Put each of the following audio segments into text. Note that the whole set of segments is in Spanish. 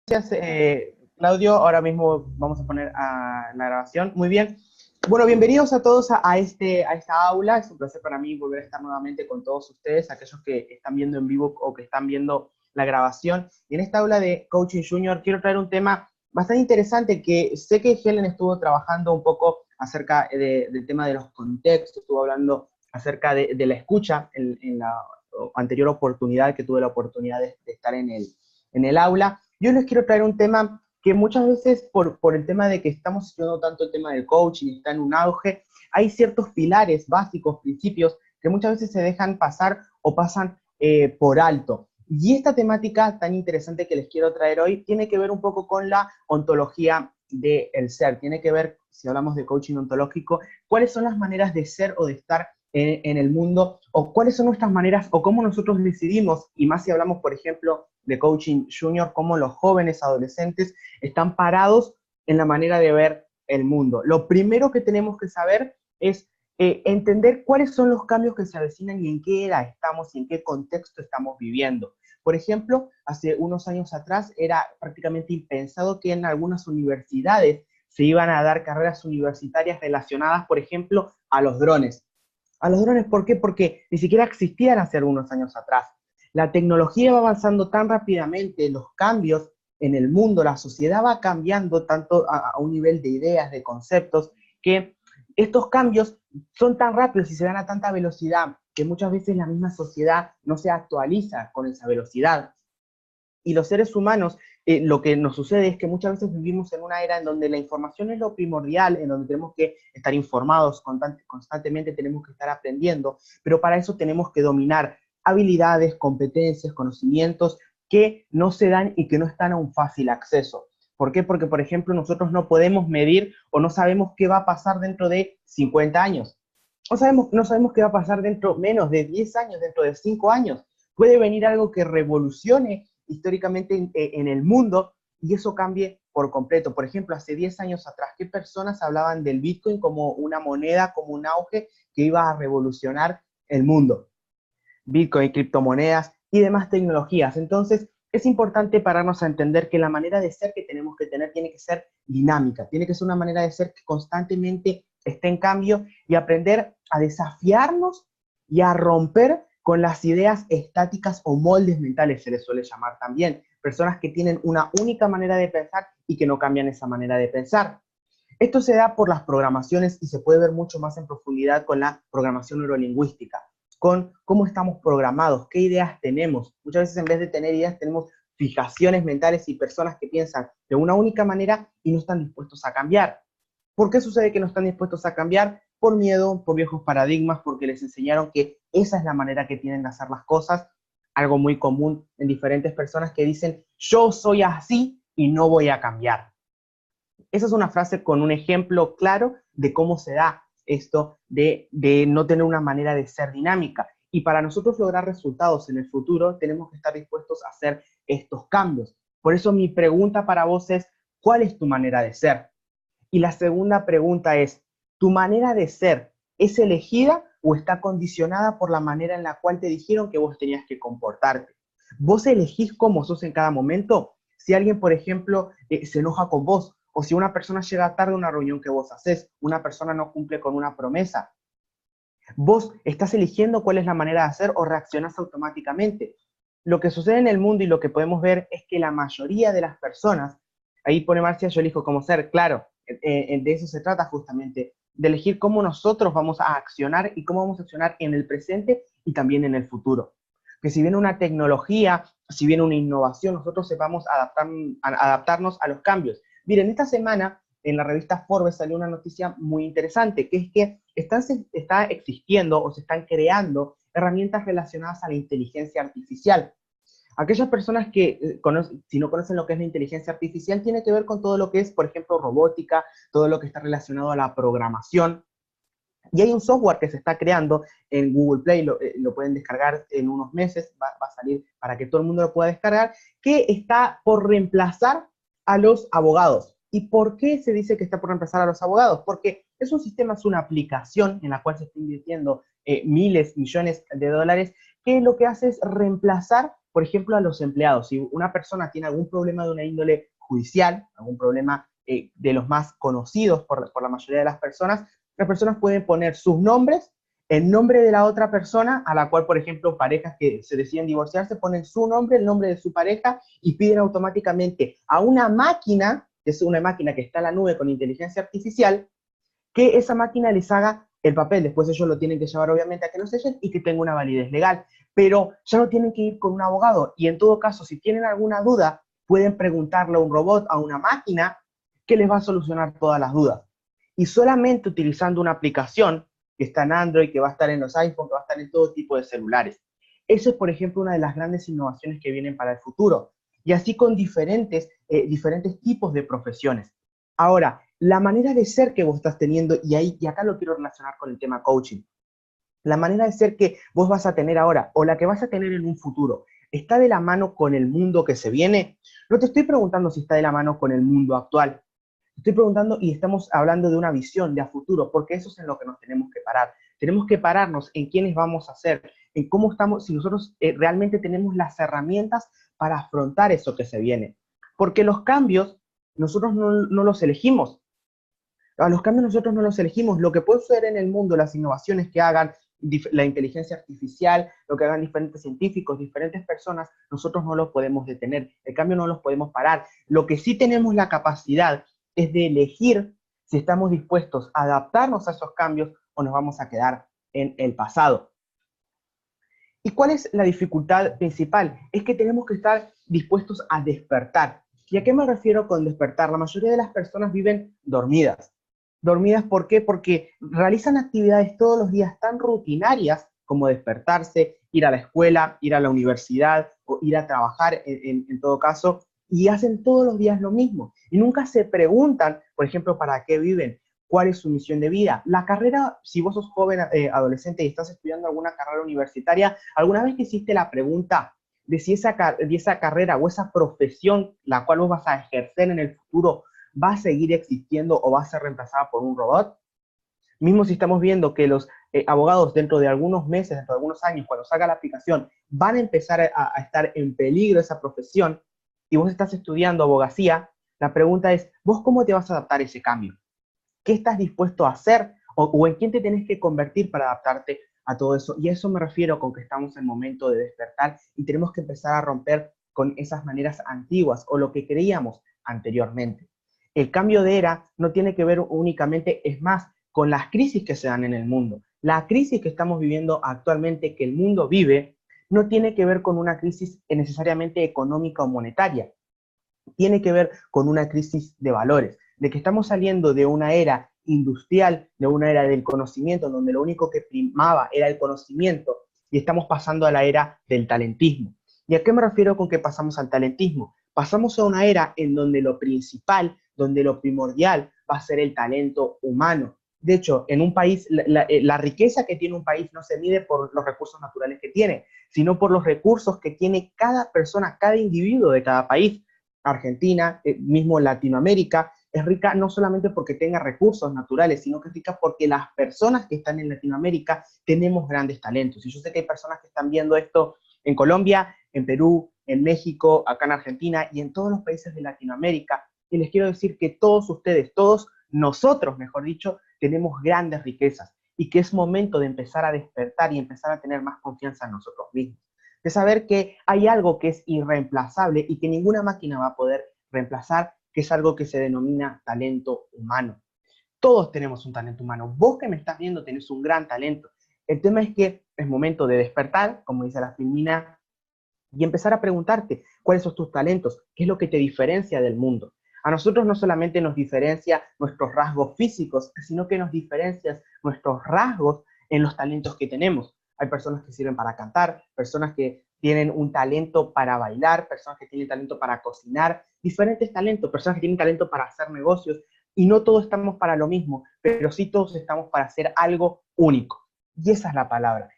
Gracias, Claudio. Ahora mismo vamos a poner la grabación. Muy bien. Bueno, bienvenidos a todos a esta aula. Es un placer para mí volver a estar nuevamente con todos ustedes, aquellos que están viendo en vivo o que están viendo la grabación. Y en esta aula de Coaching Junior quiero traer un tema bastante interesante que sé que Helen estuvo trabajando un poco acerca del tema de los contextos, estuvo hablando acerca de la escucha en la anterior oportunidad que tuve la oportunidad de estar en el aula. Yo les quiero traer un tema que muchas veces por el tema de que estamos estudiando tanto el tema del coaching, está en un auge, hay ciertos pilares básicos, principios, que muchas veces se dejan pasar o pasan por alto. Y esta temática tan interesante que les quiero traer hoy tiene que ver un poco con la ontología del ser, tiene que ver, si hablamos de coaching ontológico, cuáles son las maneras de ser o de estar en el mundo, o cuáles son nuestras maneras, o cómo nosotros decidimos, y más si hablamos, por ejemplo, de coaching junior, cómo los jóvenes adolescentes están parados en la manera de ver el mundo. Lo primero que tenemos que saber es entender cuáles son los cambios que se avecinan y en qué era estamos y en qué contexto estamos viviendo. Por ejemplo, hace unos años atrás era prácticamente impensado que en algunas universidades se iban a dar carreras universitarias relacionadas, por ejemplo, a los drones. A los drones, ¿por qué? Porque ni siquiera existían hace algunos años atrás. La tecnología va avanzando tan rápidamente, los cambios en el mundo, la sociedad va cambiando tanto a un nivel de ideas, de conceptos, que estos cambios son tan rápidos y se dan a tanta velocidad que muchas veces la misma sociedad no se actualiza con esa velocidad. Y los seres humanos, lo que nos sucede es que muchas veces vivimos en una era en donde la información es lo primordial, en donde tenemos que estar informados constantemente, tenemos que estar aprendiendo, pero para eso tenemos que dominar habilidades, competencias, conocimientos que no se dan y que no están a un fácil acceso. ¿Por qué? Porque, por ejemplo, nosotros no podemos medir o no sabemos qué va a pasar dentro de 50 años. No sabemos qué va a pasar dentro menos de 10 años, dentro de 5 años. Puede venir algo que revolucione históricamente en el mundo y eso cambie por completo. Por ejemplo, hace 10 años atrás, ¿qué personas hablaban del Bitcoin como una moneda, como un auge que iba a revolucionar el mundo? Bitcoin, criptomonedas y demás tecnologías. Entonces, es importante pararnos a entender que la manera de ser que tenemos que tener tiene que ser dinámica, tiene que ser una manera de ser que constantemente esté en cambio y aprender a desafiarnos y a romper con las ideas estáticas o moldes mentales, se les suele llamar también. Personas que tienen una única manera de pensar y que no cambian esa manera de pensar. Esto se da por las programaciones y se puede ver mucho más en profundidad con la programación neurolingüística, con cómo estamos programados, qué ideas tenemos. Muchas veces en vez de tener ideas tenemos fijaciones mentales y personas que piensan de una única manera y no están dispuestos a cambiar. ¿Por qué sucede que no están dispuestos a cambiar? Por miedo, por viejos paradigmas, porque les enseñaron que esa es la manera que tienen de hacer las cosas, algo muy común en diferentes personas que dicen, yo soy así y no voy a cambiar. Esa es una frase con un ejemplo claro de cómo se da esto de no tener una manera de ser dinámica. Y para nosotros lograr resultados en el futuro, tenemos que estar dispuestos a hacer estos cambios. Por eso mi pregunta para vos es, ¿cuál es tu manera de ser? Y la segunda pregunta es, ¿tu manera de ser es elegida o está condicionada por la manera en la cual te dijeron que vos tenías que comportarte? ¿Vos elegís cómo sos en cada momento? Si alguien, por ejemplo, se enoja con vos, o si una persona llega tarde a una reunión que vos haces, una persona no cumple con una promesa, ¿vos estás eligiendo cuál es la manera de hacer o reaccionás automáticamente? Lo que sucede en el mundo y lo que podemos ver es que la mayoría de las personas, ahí pone Marcia, yo elijo cómo ser, claro, de eso se trata justamente, de elegir cómo nosotros vamos a accionar y cómo vamos a accionar en el presente y también en el futuro. Que si viene una tecnología, si viene una innovación, nosotros sepamos adaptarnos a los cambios. Miren, esta semana en la revista Forbes salió una noticia muy interesante, que es que está existiendo o se están creando herramientas relacionadas a la inteligencia artificial. Aquellas personas que si no conocen lo que es la inteligencia artificial, tiene que ver con todo lo que es, por ejemplo, robótica, todo lo que está relacionado a la programación. Y hay un software que se está creando en Google Play, lo pueden descargar en unos meses, va a salir para que todo el mundo lo pueda descargar, que está por reemplazar a los abogados. ¿Y por qué se dice que está por reemplazar a los abogados? Porque es un sistema, es una aplicación en la cual se está invirtiendo miles, millones de dólares, que lo que hace es reemplazar por ejemplo, a los empleados. Si una persona tiene algún problema de una índole judicial, algún problema de los más conocidos por la mayoría de las personas pueden poner sus nombres, el nombre de la otra persona, a la cual, por ejemplo, parejas que se deciden divorciarse, ponen su nombre, el nombre de su pareja, y piden automáticamente a una máquina, que es una máquina que está en la nube con inteligencia artificial, que esa máquina les haga el papel. Después ellos lo tienen que llevar obviamente a que lo sellen y que tenga una validez legal. Pero ya no tienen que ir con un abogado, y en todo caso, si tienen alguna duda, pueden preguntarle a un robot, a una máquina, que les va a solucionar todas las dudas. Y solamente utilizando una aplicación que está en Android, que va a estar en los iPhones, que va a estar en todo tipo de celulares. Eso es, por ejemplo, una de las grandes innovaciones que vienen para el futuro. Y así con diferentes tipos de profesiones. Ahora, la manera de ser que vos estás teniendo, y acá lo quiero relacionar con el tema coaching, la manera de ser que vos vas a tener ahora o la que vas a tener en un futuro, ¿está de la mano con el mundo que se viene? No te estoy preguntando si está de la mano con el mundo actual. Estoy preguntando y estamos hablando de una visión de a futuro, porque eso es en lo que nos tenemos que parar. Tenemos que pararnos en quiénes vamos a ser, en cómo estamos, si nosotros realmente tenemos las herramientas para afrontar eso que se viene. Porque los cambios nosotros no los elegimos. A los cambios nosotros no los elegimos. Lo que puede suceder en el mundo, las innovaciones que hagan la inteligencia artificial, lo que hagan diferentes científicos, diferentes personas, nosotros no los podemos detener. El cambio no los podemos parar. Lo que sí tenemos la capacidad es de elegir si estamos dispuestos a adaptarnos a esos cambios o nos vamos a quedar en el pasado. ¿Y cuál es la dificultad principal? Es que tenemos que estar dispuestos a despertar. ¿Y a qué me refiero con despertar? La mayoría de las personas viven dormidas. ¿Dormidas por qué? Porque realizan actividades todos los días tan rutinarias como despertarse, ir a la escuela, ir a la universidad o ir a trabajar en todo caso, y hacen todos los días lo mismo. Y nunca se preguntan, por ejemplo, para qué viven, cuál es su misión de vida. La carrera, si vos sos joven, adolescente y estás estudiando alguna carrera universitaria, ¿alguna vez te hiciste la pregunta de si esa carrera o esa profesión la cual vos vas a ejercer en el futuro va a seguir existiendo o va a ser reemplazada por un robot? Mismo si estamos viendo que los abogados dentro de algunos meses, dentro de algunos años, cuando salga la aplicación, van a empezar a estar en peligro esa profesión, y vos estás estudiando abogacía, la pregunta es, ¿vos cómo te vas a adaptar a ese cambio? ¿Qué estás dispuesto a hacer? O en quién te tenés que convertir para adaptarte a todo eso. Y a eso me refiero con que estamos en el momento de despertar y tenemos que empezar a romper con esas maneras antiguas o lo que creíamos anteriormente. El cambio de era no tiene que ver únicamente, es más, con las crisis que se dan en el mundo. La crisis que estamos viviendo actualmente, que el mundo vive, no tiene que ver con una crisis necesariamente económica o monetaria. Tiene que ver con una crisis de valores, de que estamos saliendo de una era industrial, de una era del conocimiento, donde lo único que primaba era el conocimiento, y estamos pasando a la era del talentismo. ¿Y a qué me refiero con que pasamos al talentismo? Pasamos a una era en donde lo principal, donde lo primordial va a ser el talento humano. De hecho, en un país, la riqueza que tiene un país no se mide por los recursos naturales que tiene, sino por los recursos que tiene cada persona, cada individuo de cada país. Argentina, mismo Latinoamérica, es rica no solamente porque tenga recursos naturales, sino que es rica porque las personas que están en Latinoamérica tenemos grandes talentos. Y yo sé que hay personas que están viendo esto en Colombia, en Perú, en México, acá en Argentina y en todos los países de Latinoamérica. Y les quiero decir que todos ustedes, todos nosotros, mejor dicho, tenemos grandes riquezas y que es momento de empezar a despertar y empezar a tener más confianza en nosotros mismos, de saber que hay algo que es irreemplazable y que ninguna máquina va a poder reemplazar, que es algo que se denomina talento humano. Todos tenemos un talento humano. Vos que me estás viendo tenés un gran talento. El tema es que es momento de despertar, como dice la filmina, y empezar a preguntarte cuáles son tus talentos, qué es lo que te diferencia del mundo. A nosotros no solamente nos diferencia nuestros rasgos físicos, sino que nos diferencia nuestros rasgos en los talentos que tenemos. Hay personas que sirven para cantar, personas que tienen un talento para bailar, personas que tienen talento para cocinar, diferentes talentos, personas que tienen talento para hacer negocios, y no todos estamos para lo mismo, pero sí todos estamos para hacer algo único. Y esa es la palabra.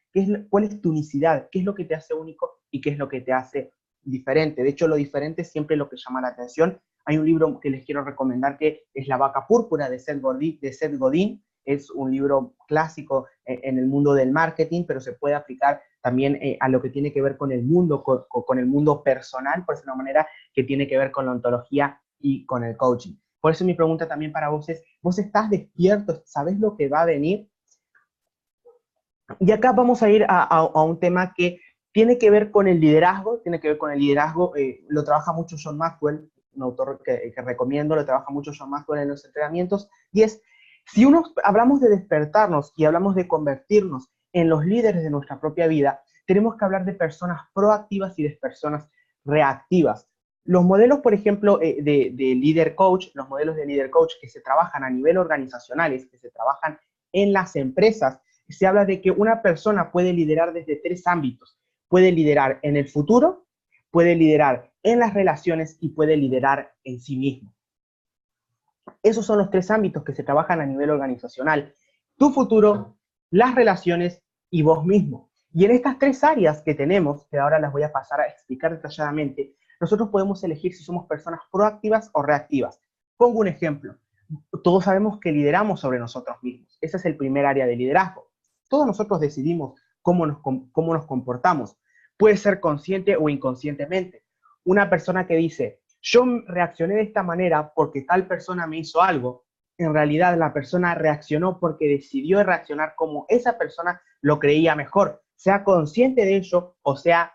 ¿Cuál es tu unicidad? ¿Qué es lo que te hace único y qué es lo que te hace diferente? De hecho, lo diferente es siempre lo que llama la atención. Hay un libro que les quiero recomendar que es La vaca púrpura de Seth Godin. Es un libro clásico en el mundo del marketing, pero se puede aplicar también a lo que tiene que ver con el mundo, con el mundo personal, por decirlo de una manera, que tiene que ver con la ontología y con el coaching. Por eso mi pregunta también para vos es, ¿vos estás despierto? ¿Sabés lo que va a venir? Y acá vamos a ir a un tema que tiene que ver con el liderazgo, lo trabaja mucho John Maxwell, un autor que recomiendo, lo trabaja mucho John Maxwell en los entrenamientos, y es, si hablamos de despertarnos y hablamos de convertirnos en los líderes de nuestra propia vida, tenemos que hablar de personas proactivas y de personas reactivas. Los modelos, por ejemplo, de líder coach, los modelos de líder coach que se trabajan a nivel organizacionales, que se trabajan en las empresas, se habla de que una persona puede liderar desde 3 ámbitos. Puede liderar en el futuro, puede liderar en las relaciones y puede liderar en sí mismo. Esos son los 3 ámbitos que se trabajan a nivel organizacional. Tu futuro, las relaciones y vos mismo. Y en estas 3 áreas que tenemos, que ahora las voy a pasar a explicar detalladamente, nosotros podemos elegir si somos personas proactivas o reactivas. Pongo un ejemplo. Todos sabemos que lideramos sobre nosotros mismos. Ese es el primer área de liderazgo. Todos nosotros decidimos cómo nos comportamos. Puede ser consciente o inconscientemente. Una persona que dice, yo reaccioné de esta manera porque tal persona me hizo algo, en realidad la persona reaccionó porque decidió reaccionar como esa persona lo creía mejor, sea consciente de ello o sea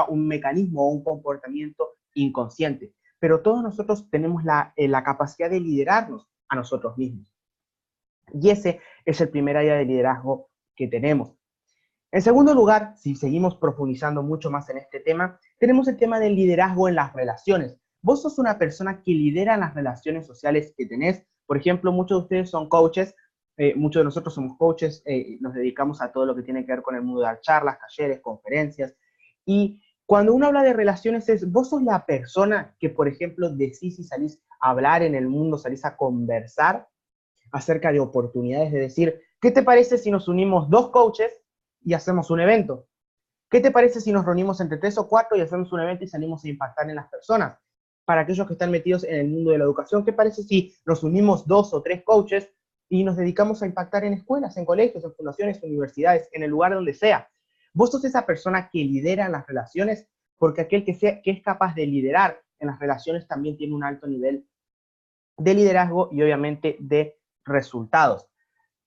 un mecanismo o un comportamiento inconsciente. Pero todos nosotros tenemos la capacidad de liderarnos a nosotros mismos. Y ese es el primer área de liderazgo que tenemos. En segundo lugar, si seguimos profundizando mucho más en este tema, tenemos el tema del liderazgo en las relaciones. Vos sos una persona que lidera las relaciones sociales que tenés. Por ejemplo, muchos de ustedes son coaches, muchos de nosotros somos coaches, nos dedicamos a todo lo que tiene que ver con el mundo de dar charlas, talleres, conferencias. Y cuando uno habla de relaciones vos sos la persona que, por ejemplo, decís y salís a hablar en el mundo, salís a conversar acerca de oportunidades, de decir, ¿qué te parece si nos unimos 2 coaches y hacemos un evento? ¿Qué te parece si nos reunimos entre 3 o 4 y hacemos un evento y salimos a impactar en las personas? Para aquellos que están metidos en el mundo de la educación, ¿qué parece si nos unimos 2 o 3 coaches y nos dedicamos a impactar en escuelas, en colegios, en fundaciones, universidades, en el lugar donde sea? Vos sos esa persona que lidera las relaciones, porque aquel que es capaz de liderar en las relaciones también tiene un alto nivel de liderazgo y obviamente de resultados.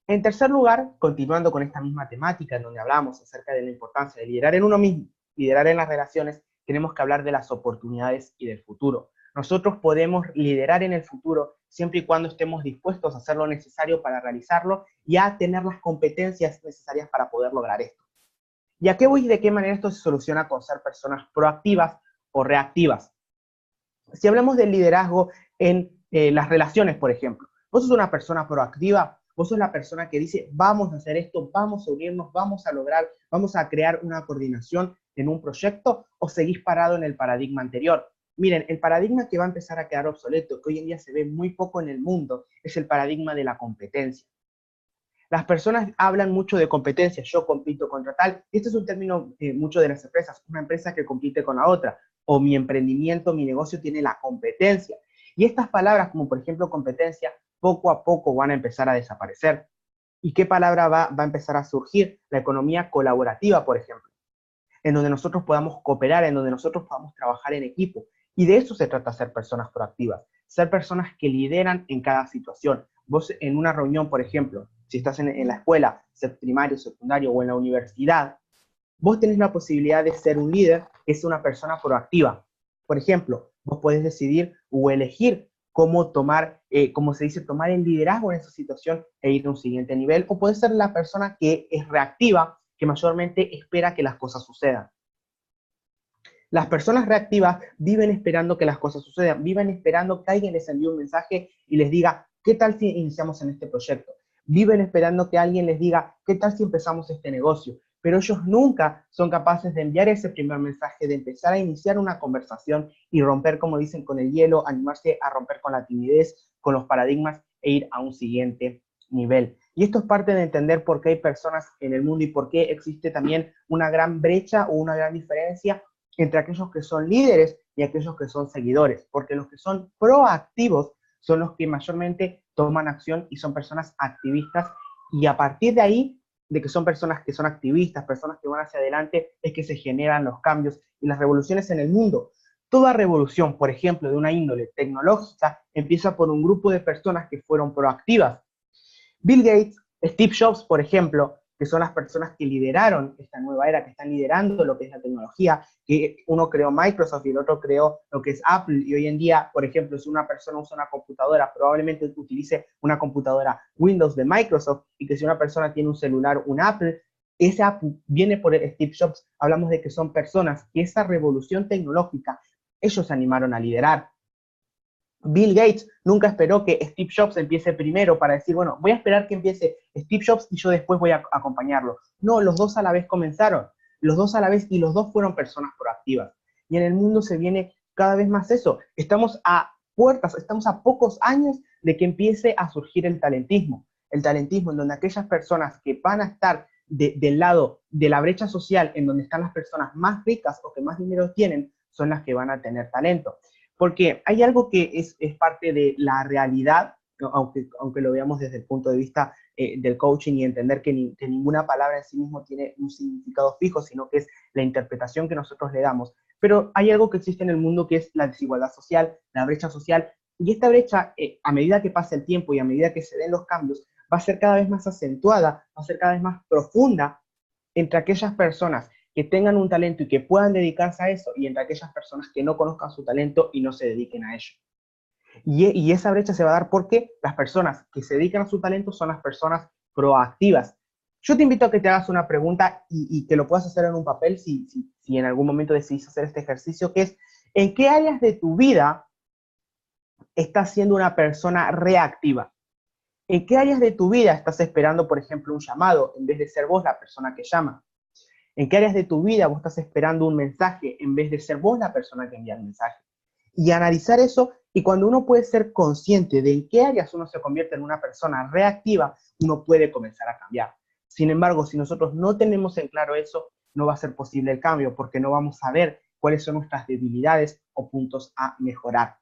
En tercer lugar, continuando con esta misma temática en donde hablamos acerca de la importancia de liderar en uno mismo, liderar en las relaciones, tenemos que hablar de las oportunidades y del futuro. Nosotros podemos liderar en el futuro siempre y cuando estemos dispuestos a hacer lo necesario para realizarlo y a tener las competencias necesarias para poder lograr esto. ¿Y a qué voy y de qué manera esto se soluciona con ser personas proactivas o reactivas? Si hablamos del liderazgo en las relaciones, por ejemplo, vos sos una persona proactiva, vos sos la persona que dice, vamos a hacer esto, vamos a unirnos, vamos a lograr, vamos a crear una coordinación en un proyecto, o seguís parado en el paradigma anterior. Miren, el paradigma que va a empezar a quedar obsoleto, que hoy en día se ve muy poco en el mundo, es el paradigma de la competencia. Las personas hablan mucho de competencia, yo compito contra tal, y este es un término mucho de las empresas, una empresa que compite con la otra, o mi emprendimiento, mi negocio tiene la competencia. Y estas palabras, como por ejemplo competencia, poco a poco van a empezar a desaparecer. ¿Y qué palabra va a empezar a surgir? La economía colaborativa, por ejemplo, en donde nosotros podamos cooperar, en donde nosotros podamos trabajar en equipo. Y de eso se trata ser personas proactivas, ser personas que lideran en cada situación. Vos en una reunión, por ejemplo, si estás en la escuela, ser primario, secundario o en la universidad, vos tenés la posibilidad de ser un líder que es una persona proactiva. Por ejemplo, vos podés decidir o elegir cómo tomar, como se dice, tomar el liderazgo en esa situación e ir a un siguiente nivel, o podés ser la persona que es reactiva, que mayormente espera que las cosas sucedan. Las personas reactivas viven esperando que las cosas sucedan, viven esperando que alguien les envíe un mensaje y les diga, ¿qué tal si iniciamos en este proyecto? Viven esperando que alguien les diga, ¿qué tal si empezamos este negocio? Pero ellos nunca son capaces de enviar ese primer mensaje, de empezar a iniciar una conversación y romper, como dicen, con el hielo, animarse a romper con la timidez, con los paradigmas e ir a un siguiente nivel. Y esto es parte de entender por qué hay personas en el mundo y por qué existe también una gran brecha o una gran diferencia entre aquellos que son líderes y aquellos que son seguidores, porque los que son proactivos son los que mayormente toman acción y son personas activistas, y a partir de ahí de que son personas que son activistas, personas que van hacia adelante, es que se generan los cambios y las revoluciones en el mundo. Toda revolución, por ejemplo, de una índole tecnológica, empieza por un grupo de personas que fueron proactivas. Bill Gates, Steve Jobs, por ejemplo, que son las personas que lideraron esta nueva era, que están liderando lo que es la tecnología, que uno creó Microsoft y el otro creó lo que es Apple, y hoy en día, por ejemplo, si una persona usa una computadora, probablemente utilice una computadora Windows de Microsoft, y que si una persona tiene un celular, un Apple, ese Apple viene por Steve Jobs. Hablamos de que son personas que esa revolución tecnológica, ellos se animaron a liderar. Bill Gates nunca esperó que Steve Jobs empiece primero para decir, bueno, voy a esperar que empiece Steve Jobs y yo después voy a acompañarlo. No, los dos a la vez comenzaron, los dos a la vez, y los dos fueron personas proactivas. Y en el mundo se viene cada vez más eso. Estamos a puertas, estamos a pocos años de que empiece a surgir el talentismo en donde aquellas personas que van a estar del lado de la brecha social, en donde están las personas más ricas o que más dinero tienen, son las que van a tener talento. Porque hay algo que es parte de la realidad, aunque lo veamos desde el punto de vista del coaching, y entender que ninguna palabra en sí mismo tiene un significado fijo, sino que es la interpretación que nosotros le damos. Pero hay algo que existe en el mundo, que es la desigualdad social, la brecha social, y esta brecha, a medida que pasa el tiempo y a medida que se den los cambios, va a ser cada vez más acentuada, va a ser cada vez más profunda entre aquellas personas que tengan un talento y que puedan dedicarse a eso, y entre aquellas personas que no conozcan su talento y no se dediquen a ello. Y esa brecha se va a dar porque las personas que se dedican a su talento son las personas proactivas. Yo te invito a que te hagas una pregunta y que lo puedas hacer en un papel si en algún momento decidís hacer este ejercicio, que es: ¿en qué áreas de tu vida estás siendo una persona reactiva? ¿En qué áreas de tu vida estás esperando, por ejemplo, un llamado en vez de ser vos la persona que llama? ¿En qué áreas de tu vida vos estás esperando un mensaje en vez de ser vos la persona que envía el mensaje? Y analizar eso, y cuando uno puede ser consciente de en qué áreas uno se convierte en una persona reactiva, uno puede comenzar a cambiar. Sin embargo, si nosotros no tenemos en claro eso, no va a ser posible el cambio, porque no vamos a ver cuáles son nuestras debilidades o puntos a mejorar.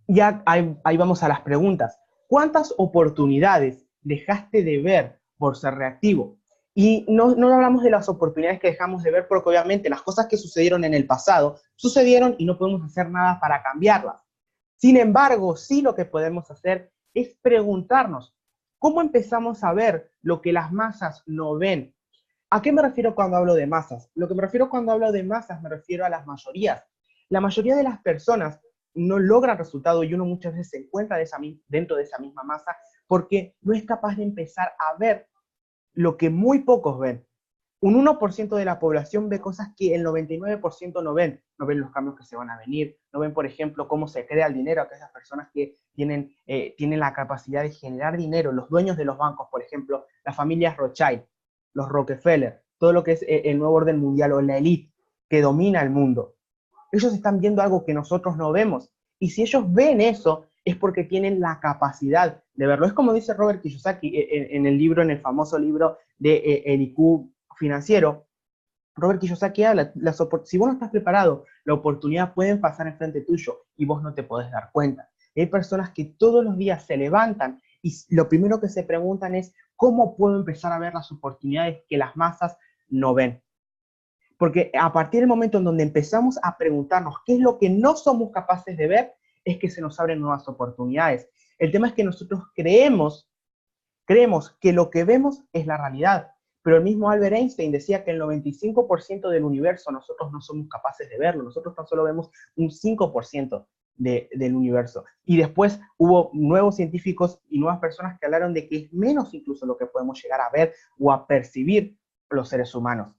Ya ahí vamos a las preguntas. ¿Cuántas oportunidades dejaste de ver por ser reactivo? Y no hablamos de las oportunidades que dejamos de ver, porque obviamente las cosas que sucedieron en el pasado sucedieron y no podemos hacer nada para cambiarlas. Sin embargo, sí, lo que podemos hacer es preguntarnos, ¿cómo empezamos a ver lo que las masas no ven? ¿A qué me refiero cuando hablo de masas? Lo que me refiero cuando hablo de masas, me refiero a las mayorías. La mayoría de las personas no logran resultado, y uno muchas veces se encuentra dentro de esa misma masa porque no es capaz de empezar a ver lo que muy pocos ven. Un 1% de la población ve cosas que el 99% no ven. No ven los cambios que se van a venir, no ven, por ejemplo, cómo se crea el dinero, aquellas personas que tienen la capacidad de generar dinero, los dueños de los bancos, por ejemplo, las familias Rothschild, los Rockefeller, todo lo que es el nuevo orden mundial o la élite que domina el mundo. Ellos están viendo algo que nosotros no vemos. Y si ellos ven eso, es porque tienen la capacidad de verlo. Es como dice Robert Kiyosaki en el libro, en el famoso libro de El IQ financiero. Robert Kiyosaki habla, si vos no estás preparado, la oportunidad puede pasar enfrente tuyo y vos no te podés dar cuenta. Hay personas que todos los días se levantan y lo primero que se preguntan es: ¿cómo puedo empezar a ver las oportunidades que las masas no ven? Porque a partir del momento en donde empezamos a preguntarnos qué es lo que no somos capaces de ver, es que se nos abren nuevas oportunidades. El tema es que nosotros creemos que lo que vemos es la realidad, pero el mismo Albert Einstein decía que el 95% del universo nosotros no somos capaces de verlo, nosotros tan solo vemos un 5% del universo. Y después hubo nuevos científicos y nuevas personas que hablaron de que es menos incluso lo que podemos llegar a ver o a percibir los seres humanos.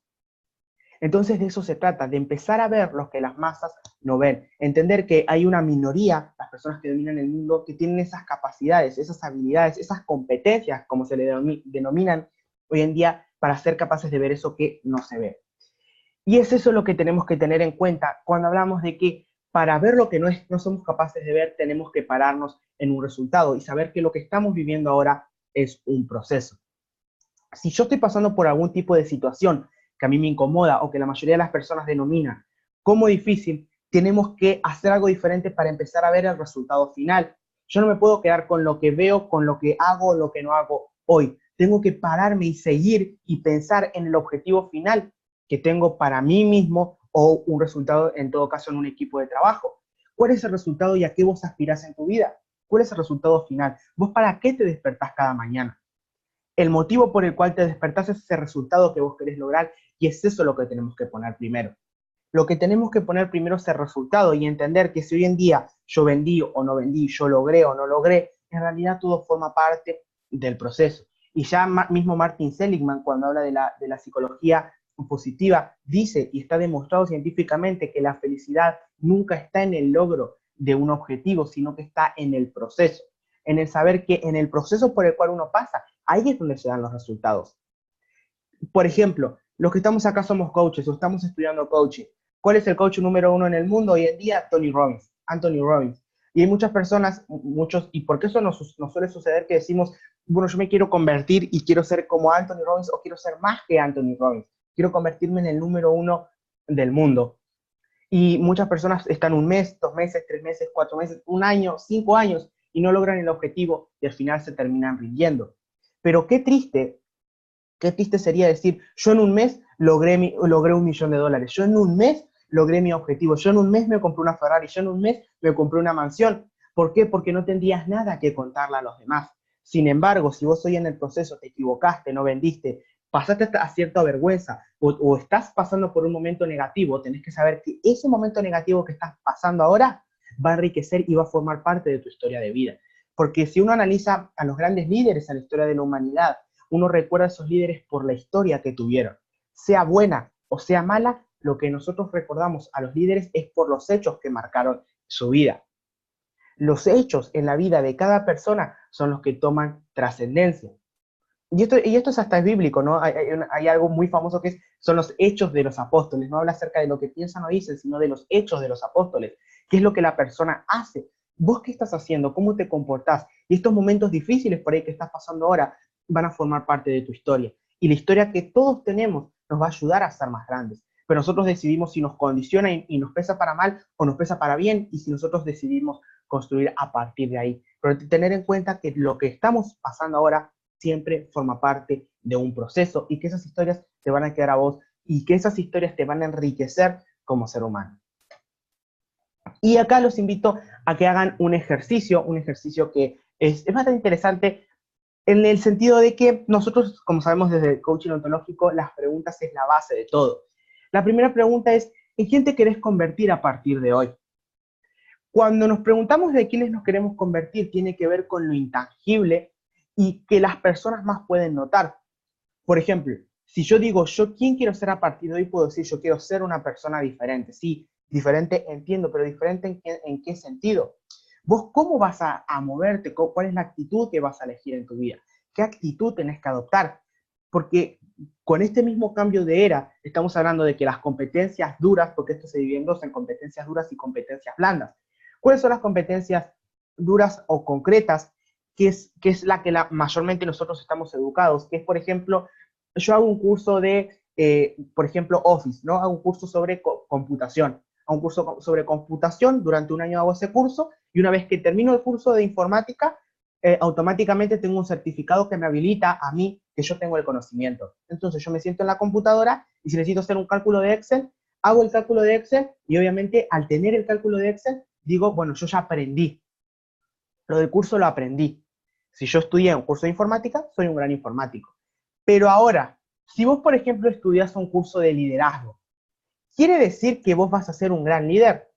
Entonces de eso se trata, de empezar a ver lo que las masas no ven, entender que hay una minoría, las personas que dominan el mundo, que tienen esas capacidades, esas habilidades, esas competencias, como se le denominan hoy en día, para ser capaces de ver eso que no se ve. Y es eso lo que tenemos que tener en cuenta cuando hablamos de que para ver lo que no somos capaces de ver, tenemos que pararnos en un resultado y saber que lo que estamos viviendo ahora es un proceso. Si yo estoy pasando por algún tipo de situación que a mí me incomoda o que la mayoría de las personas denominan como difícil, tenemos que hacer algo diferente para empezar a ver el resultado final. Yo no me puedo quedar con lo que veo, con lo que hago, lo que no hago hoy. Tengo que pararme y seguir y pensar en el objetivo final que tengo para mí mismo o un resultado, en todo caso, en un equipo de trabajo. ¿Cuál es el resultado y a qué vos aspirás en tu vida? ¿Cuál es el resultado final? ¿Vos para qué te despertás cada mañana? El motivo por el cual te despertás es ese resultado que vos querés lograr y es eso lo que tenemos que poner primero. Lo que tenemos que poner primero es el resultado y entender que si hoy en día yo vendí o no vendí, yo logré o no logré, en realidad todo forma parte del proceso. Y ya mismo Martin Seligman, cuando habla de la psicología positiva, dice y está demostrado científicamente que la felicidad nunca está en el logro de un objetivo, sino que está en el proceso, en el saber que en el proceso por el cual uno pasa, ahí es donde se dan los resultados. Por ejemplo, los que estamos acá somos coaches o estamos estudiando coaching. ¿Cuál es el coach número uno en el mundo hoy en día? Tony Robbins, Anthony Robbins. Y hay muchas personas, muchos, y porque eso nos suele suceder que decimos, bueno, yo me quiero convertir y quiero ser como Anthony Robbins o quiero ser más que Anthony Robbins. Quiero convertirme en el número uno del mundo. Y muchas personas están un mes, 2 meses, 3 meses, 4 meses, un año, 5 años y no logran el objetivo y al final se terminan rindiendo. Pero qué triste sería decir, yo en un mes logré $1.000.000, yo en un mes logré mi objetivo, yo en un mes me compré una Ferrari, yo en un mes me compré una mansión. ¿Por qué? Porque no tendrías nada que contarle a los demás. Sin embargo, si vos hoy en el proceso te equivocaste, no vendiste, pasaste a cierta vergüenza o estás pasando por un momento negativo, tenés que saber que ese momento negativo que estás pasando ahora va a enriquecer y va a formar parte de tu historia de vida. Porque si uno analiza a los grandes líderes en la historia de la humanidad, uno recuerda a esos líderes por la historia que tuvieron. Sea buena o sea mala, lo que nosotros recordamos a los líderes es por los hechos que marcaron su vida. Los hechos en la vida de cada persona son los que toman trascendencia. Y esto es hasta bíblico, ¿no? Hay algo muy famoso que son los hechos de los apóstoles. No habla acerca de lo que piensan o dicen, sino de los hechos de los apóstoles. ¿Qué es lo que la persona hace? ¿Vos qué estás haciendo? ¿Cómo te comportás? Y estos momentos difíciles por ahí que estás pasando ahora van a formar parte de tu historia. Y la historia que todos tenemos nos va a ayudar a ser más grandes. Pero nosotros decidimos si nos condiciona y nos pesa para mal o nos pesa para bien, y si nosotros decidimos construir a partir de ahí. Pero tener en cuenta que lo que estamos pasando ahora siempre forma parte de un proceso y que esas historias te van a quedar a vos y que esas historias te van a enriquecer como ser humano. Y acá los invito a que hagan un ejercicio que es bastante interesante en el sentido de que nosotros, como sabemos desde el coaching ontológico, las preguntas es la base de todo. La primera pregunta es, ¿en quién te querés convertir a partir de hoy? Cuando nos preguntamos de quiénes nos queremos convertir, tiene que ver con lo intangible y que las personas más pueden notar. Por ejemplo, si yo digo, yo quién quiero ser a partir de hoy, puedo decir, yo quiero ser una persona diferente. Sí, diferente entiendo, pero diferente en qué sentido. ¿Vos cómo vas a moverte? ¿Cuál es la actitud que vas a elegir en tu vida? ¿Qué actitud tenés que adoptar? Porque con este mismo cambio de era, estamos hablando de que las competencias duras, porque esto se divide en dos, en competencias duras y competencias blandas. ¿Cuáles son las competencias duras o concretas? Que es la que mayormente nosotros estamos educados, que es, por ejemplo, yo hago un curso de, por ejemplo, Office, ¿no? Hago un curso sobre computación, hago un curso sobre computación, durante un año hago ese curso, y una vez que termino el curso de informática, automáticamente tengo un certificado que me habilita a mí que yo tengo el conocimiento. Entonces yo me siento en la computadora y si necesito hacer un cálculo de Excel, hago el cálculo de Excel y obviamente al tener el cálculo de Excel, digo, bueno, yo ya aprendí. Lo del curso lo aprendí. Si yo estudié un curso de informática, soy un gran informático. Pero ahora, si vos, por ejemplo, estudias un curso de liderazgo, ¿quiere decir que vos vas a ser un gran líder?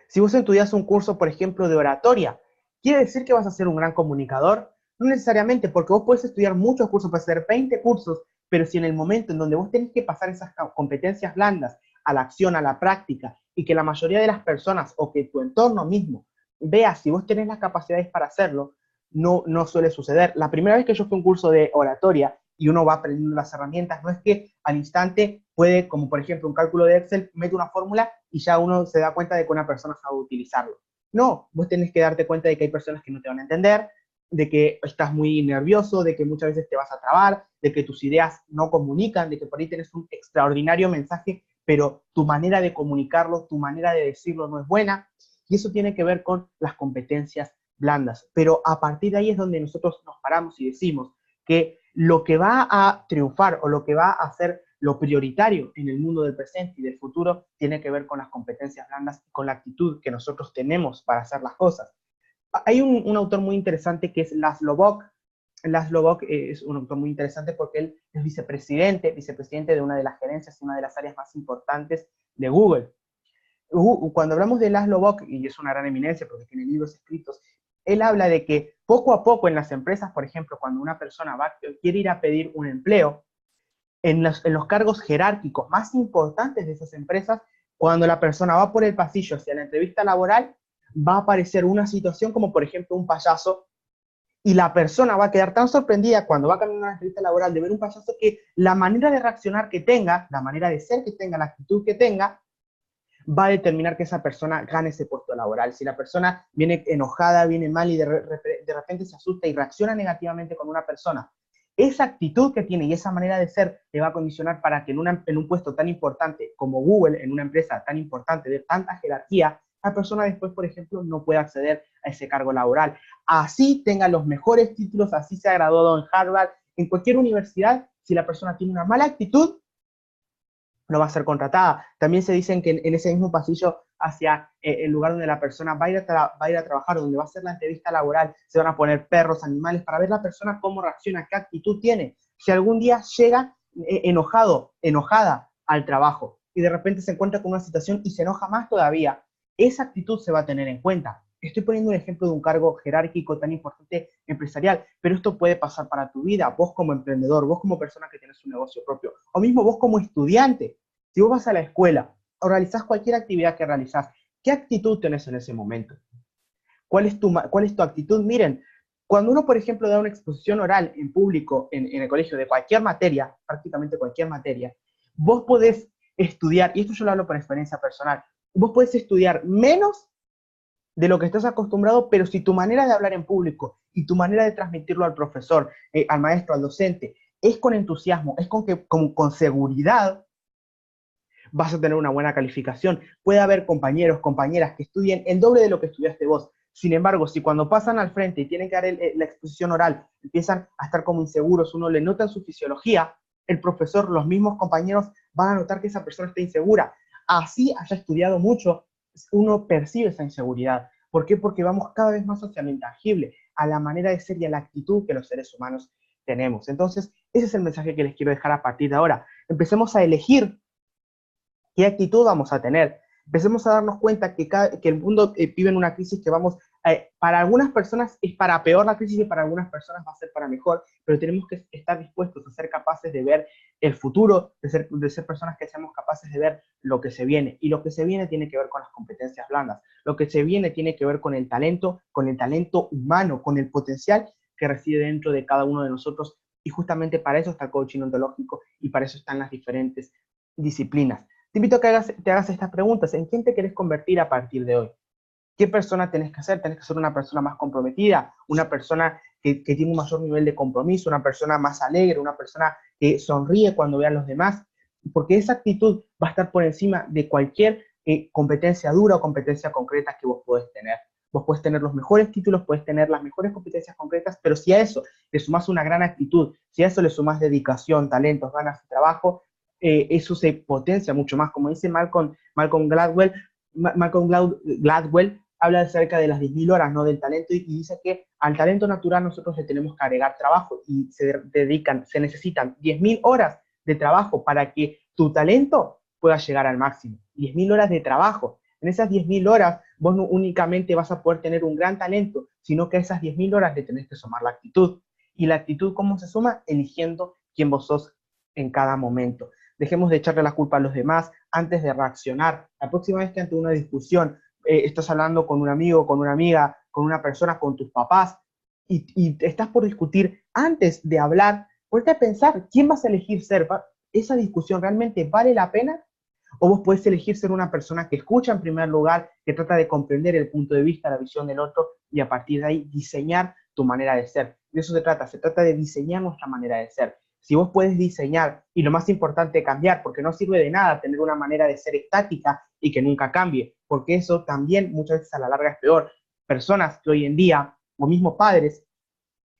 Si vos estudias un curso, por ejemplo, de oratoria, ¿quiere decir que vas a ser un gran comunicador? No necesariamente, porque vos podés estudiar muchos cursos, puedes hacer 20 cursos, pero si en el momento en donde vos tenés que pasar esas competencias blandas a la acción, a la práctica, y que la mayoría de las personas o que tu entorno mismo vea si vos tenés las capacidades para hacerlo, no suele suceder. La primera vez que yo fui a un curso de oratoria y uno va aprendiendo las herramientas, no es que al instante puede, como por ejemplo un cálculo de Excel, mete una fórmula y ya uno se da cuenta de que una persona sabe utilizarlo. No, vos tenés que darte cuenta de que hay personas que no te van a entender, de que estás muy nervioso, de que muchas veces te vas a trabar, de que tus ideas no comunican, de que por ahí tenés un extraordinario mensaje, pero tu manera de comunicarlo, tu manera de decirlo no es buena. Y eso tiene que ver con las competencias blandas. Pero a partir de ahí es donde nosotros nos paramos y decimos que lo que va a triunfar o lo que va a ser lo prioritario en el mundo del presente y del futuro tiene que ver con las competencias blandas y con la actitud que nosotros tenemos para hacer las cosas. Hay un autor muy interesante que es Laszlo Bock. Laszlo Bock es un autor muy interesante porque él es vicepresidente de una de las gerencias y una de las áreas más importantes de Google. Cuando hablamos de Laszlo Bock, y es una gran eminencia porque tiene libros escritos, él habla de que poco a poco en las empresas, por ejemplo, cuando una persona quiere ir a pedir un empleo, en los cargos jerárquicos más importantes de esas empresas, cuando la persona va por el pasillo hacia la entrevista laboral, va a aparecer una situación como, por ejemplo, un payaso, y la persona va a quedar tan sorprendida cuando va a cambiar una entrevista laboral de ver un payaso que la manera de reaccionar que tenga, la manera de ser que tenga, la actitud que tenga, va a determinar que esa persona gane ese puesto laboral. Si la persona viene enojada, viene mal y de repente se asusta y reacciona negativamente con una persona, esa actitud que tiene y esa manera de ser le va a condicionar para que en un puesto tan importante como Google, en una empresa tan importante de tanta jerarquía, la persona después, por ejemplo, no puede acceder a ese cargo laboral. Así tenga los mejores títulos, así se ha graduado en Harvard, en cualquier universidad, si la persona tiene una mala actitud, no va a ser contratada. También se dicen que en ese mismo pasillo hacia el lugar donde la persona va a ir a trabajar, donde va a hacer la entrevista laboral, se van a poner perros, animales, para ver la persona cómo reacciona, qué actitud tiene. Si algún día llega enojada al trabajo y de repente se encuentra con una situación y se enoja más todavía, esa actitud se va a tener en cuenta. Estoy poniendo un ejemplo de un cargo jerárquico tan importante empresarial, pero esto puede pasar para tu vida, vos como emprendedor, vos como persona que tienes un negocio propio, o mismo vos como estudiante. Si vos vas a la escuela o realizás cualquier actividad que realizás, ¿qué actitud tenés en ese momento? ¿Cuál es tu actitud? Miren, cuando uno, por ejemplo, da una exposición oral en público, en el colegio, de cualquier materia, prácticamente cualquier materia, vos podés estudiar, y esto yo lo hablo por experiencia personal, vos podés estudiar menos de lo que estás acostumbrado, pero si tu manera de hablar en público y tu manera de transmitirlo al profesor, al maestro, al docente, es con entusiasmo, es con seguridad, vas a tener una buena calificación. Puede haber compañeros, compañeras que estudien el doble de lo que estudiaste vos. Sin embargo, si cuando pasan al frente y tienen que dar la exposición oral, empiezan a estar como inseguros, uno le nota en su fisiología, el profesor, los mismos compañeros van a notar que esa persona está insegura. Así haya estudiado mucho, uno percibe esa inseguridad. ¿Por qué? Porque vamos cada vez más hacia lo intangible, a la manera de ser y a la actitud que los seres humanos tenemos. Entonces, ese es el mensaje que les quiero dejar a partir de ahora. Empecemos a elegir qué actitud vamos a tener. Empecemos a darnos cuenta que el mundo vive en una crisis que para algunas personas es para peor la crisis y para algunas personas va a ser para mejor, pero tenemos que estar dispuestos a ser capaces de ver el futuro, de ser personas que seamos capaces de ver lo que se viene. Y lo que se viene tiene que ver con las competencias blandas. Lo que se viene tiene que ver con el talento humano, con el potencial que reside dentro de cada uno de nosotros. Y justamente para eso está el coaching ontológico y para eso están las diferentes disciplinas. Te invito a que te hagas estas preguntas. ¿En quién te querés convertir a partir de hoy? ¿Qué persona tenés que ser? Tenés que ser una persona más comprometida, una persona que tiene un mayor nivel de compromiso, una persona más alegre, una persona que sonríe cuando ve a los demás, porque esa actitud va a estar por encima de cualquier competencia dura o competencia concreta que vos podés tener. Vos podés tener los mejores títulos, podés tener las mejores competencias concretas, pero si a eso le sumás una gran actitud, si a eso le sumás dedicación, talentos, ganas y trabajo, eso se potencia mucho más. Como dice Malcolm Gladwell habla acerca de las 10.000 horas, ¿no?, del talento, y dice que al talento natural nosotros le tenemos que agregar trabajo y se necesitan 10.000 horas de trabajo para que tu talento pueda llegar al máximo. 10.000 horas de trabajo. En esas 10.000 horas vos no únicamente vas a poder tener un gran talento, sino que a esas 10.000 horas le tenés que sumar la actitud. ¿Y la actitud cómo se suma? Eligiendo quién vos sos en cada momento. Dejemos de echarle la culpa a los demás antes de reaccionar. La próxima vez que ante una discusión estás hablando con un amigo, con una amiga, con una persona, con tus papás, y estás por discutir, antes de hablar, ponte a pensar, ¿quién vas a elegir ser? ¿Esa discusión realmente vale la pena? O vos podés elegir ser una persona que escucha en primer lugar, que trata de comprender el punto de vista, la visión del otro, y a partir de ahí diseñar tu manera de ser. De eso se trata de diseñar nuestra manera de ser. Si vos puedes diseñar, y lo más importante, cambiar, porque no sirve de nada tener una manera de ser estática y que nunca cambie, porque eso también muchas veces a la larga es peor. Personas que hoy en día, o mismos padres,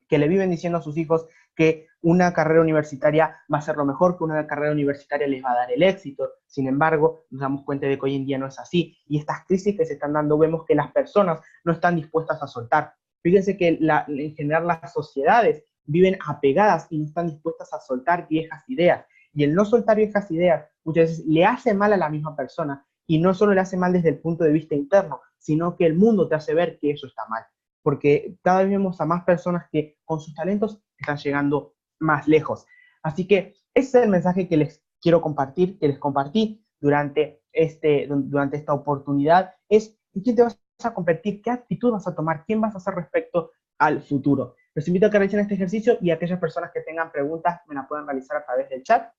que le viven diciendo a sus hijos que una carrera universitaria va a ser lo mejor, que una carrera universitaria les va a dar el éxito. Sin embargo, nos damos cuenta de que hoy en día no es así. Y estas crisis que se están dando, vemos que las personas no están dispuestas a soltar. Fíjense que en general las sociedades viven apegadas y no están dispuestas a soltar viejas ideas. Y el no soltar viejas ideas muchas veces le hace mal a la misma persona. Y no solo le hace mal desde el punto de vista interno, sino que el mundo te hace ver que eso está mal, porque cada vez vemos a más personas que con sus talentos están llegando más lejos. Así que ese es el mensaje que les quiero compartir, que les compartí durante esta oportunidad, es en quién te vas a convertir, qué actitud vas a tomar, quién vas a ser respecto al futuro. Los invito a que realicen este ejercicio y aquellas personas que tengan preguntas me la pueden realizar a través del chat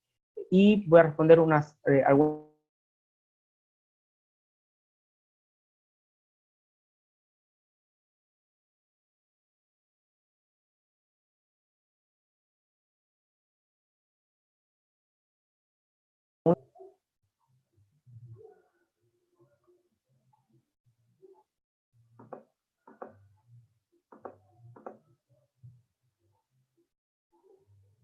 y voy a responder algunas.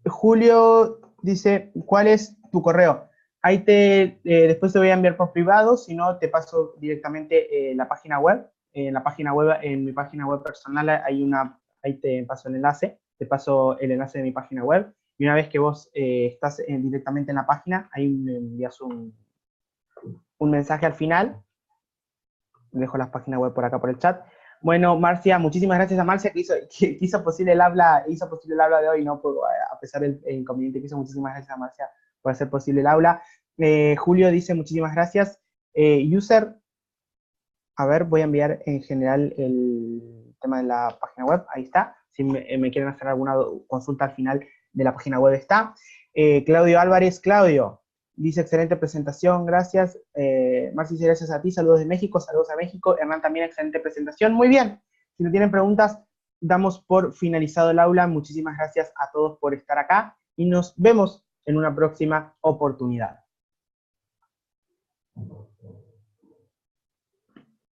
Julio dice, ¿cuál es tu correo? Ahí después te voy a enviar por privado, si no te paso directamente la página web. En la página web, en mi página web personal ahí te paso el enlace, te paso el enlace de mi página web. Y una vez que vos estás directamente en la página, ahí me envías un mensaje al final. Dejo las páginas web por acá por el chat. Bueno, Marcia, muchísimas gracias a Marcia que hizo posible el habla de hoy, ¿no? A pesar del inconveniente que hizo, muchísimas gracias a Marcia por hacer posible el aula. Julio dice muchísimas gracias. User, a ver, voy a enviar en general el tema de la página web, ahí está. Si me quieren hacer alguna consulta al final de la página web está. Claudio Álvarez, Claudio, dice excelente presentación, gracias. Marci, gracias a ti, saludos de México, saludos a México. Hernán también, excelente presentación, muy bien. Si no tienen preguntas, damos por finalizado el aula. Muchísimas gracias a todos por estar acá y nos vemos en una próxima oportunidad.